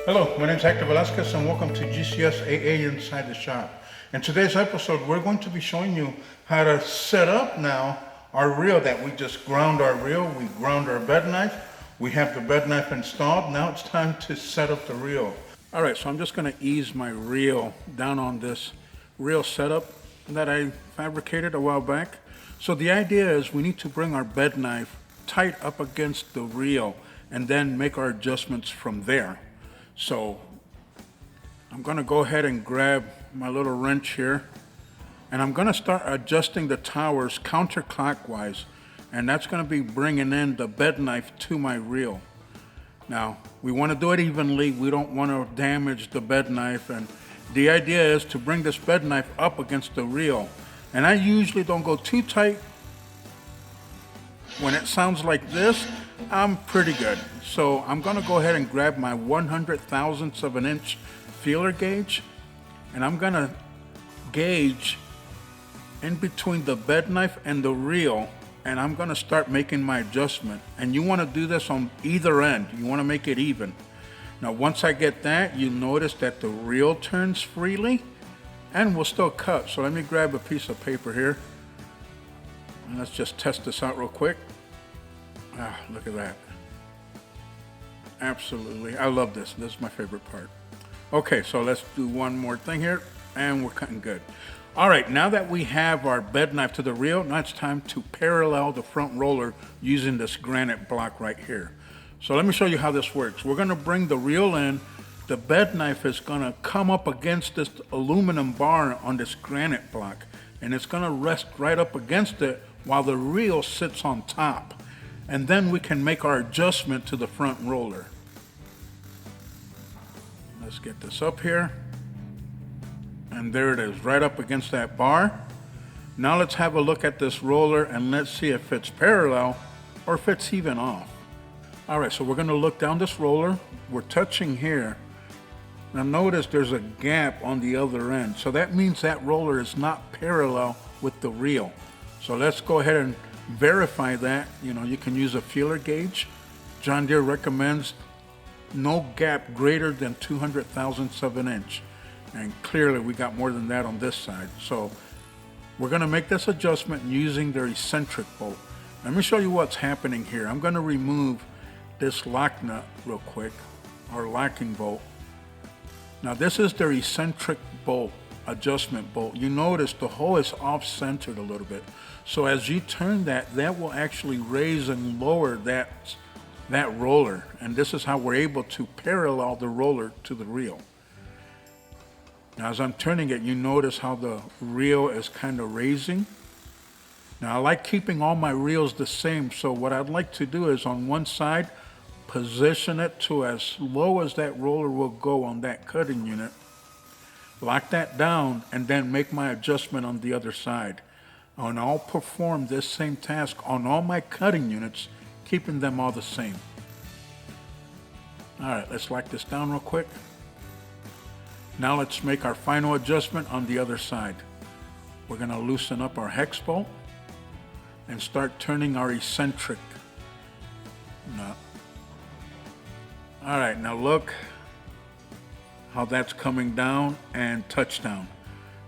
Hello, my name is Hector Velazquez and welcome to GCS AA Inside the Shop. In today's episode, we're going to be showing you how to set up now our reel that we just ground our reel. We ground our bed knife. We have the bed knife installed. Now it's time to set up the reel. All right, so I'm just going to ease my reel down on this reel setup that I fabricated a while back. So the idea is we need to bring our bed knife tight up against the reel and then make our adjustments from there. So I'm going to go ahead and grab my little wrench here, and I'm going to start adjusting the towers counterclockwise, and that's going to be bringing in the bed knife to my reel. Now, we want to do it evenly. We don't want to damage the bed knife, and the idea is to bring this bed knife up against the reel. And I usually don't go too tight. When it sounds like this, I'm pretty good. So I'm going to go ahead and grab my 100,000ths of an inch feeler gauge, and I'm going to gauge in between the bed knife and the reel, and I'm going to start making my adjustment. And you want to do this on either end. You want to make it even. Now once I get that, you notice that the reel turns freely and will still cut. So let me grab a piece of paper here and let's just test this out real quick. Look at that. Absolutely, I love this. This is my favorite part. Okay, so let's do one more thing here, and we're cutting good. All right, now that we have our bed knife to the reel, now it's time to parallel the front roller using this granite block right here. So let me show you how this works. We're gonna bring the reel in. The bed knife is gonna come up against this aluminum bar on this granite block, and it's gonna rest right up against it while the reel sits on top. And then we can make our adjustment to the front roller. Let's get this up here. And there it is, right up against that bar. Now let's have a look at this roller and let's see if it's parallel or if it's even off. All right, so we're gonna look down this roller. We're touching here. Now notice there's a gap on the other end. So that means that roller is not parallel with the reel. So let's go ahead and verify that. You know, you can use a feeler gauge. John Deere recommends no gap greater than 200,000ths of an inch. And clearly we got more than that on this side. So we're gonna make this adjustment using their eccentric bolt. Let me show you what's happening here. I'm gonna remove this lock nut real quick, our locking bolt. Now this is their eccentric bolt, adjustment bolt. You notice the hole is off-centered a little bit. So as you turn that, that will actually raise and lower that roller. And this is how we're able to parallel the roller to the reel. Now as I'm turning it, you notice how the reel is kind of raising. Now I like keeping all my reels the same. So what I'd like to do is on one side, position it to as low as that roller will go on that cutting unit. Lock that down and then make my adjustment on the other side. And I'll perform this same task on all my cutting units, keeping them all the same. All right, let's lock this down real quick. Now let's make our final adjustment on the other side. We're gonna loosen up our hex bolt and start turning our eccentric nut. All right, now look how that's coming down and touchdown.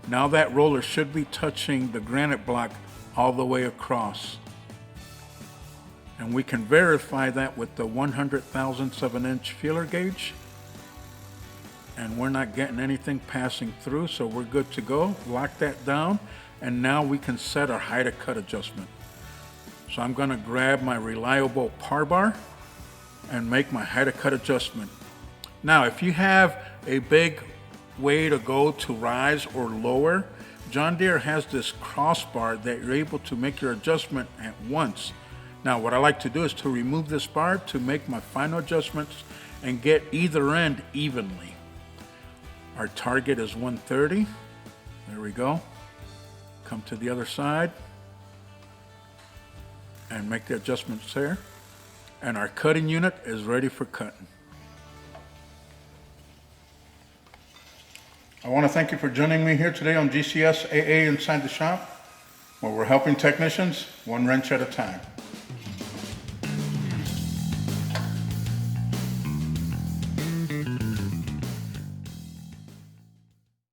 Now that roller should be touching the granite block all the way across. And we can verify that with the 100,000ths of an inch feeler gauge. And we're not getting anything passing through, so we're good to go. Lock that down, and now we can set our height of cut adjustment. So I'm gonna grab my reliable par bar and make my height of cut adjustment. Now, if you have a big way to go to rise or lower, John Deere has this crossbar that you're able to make your adjustment at once. Now what I like to do is to remove this bar to make my final adjustments and get either end evenly. Our target is 130. There we go. Come to the other side and make the adjustments there. And our cutting unit is ready for cutting. I want to thank you for joining me here today on GCS AA Inside the Shop, where we're helping technicians one wrench at a time.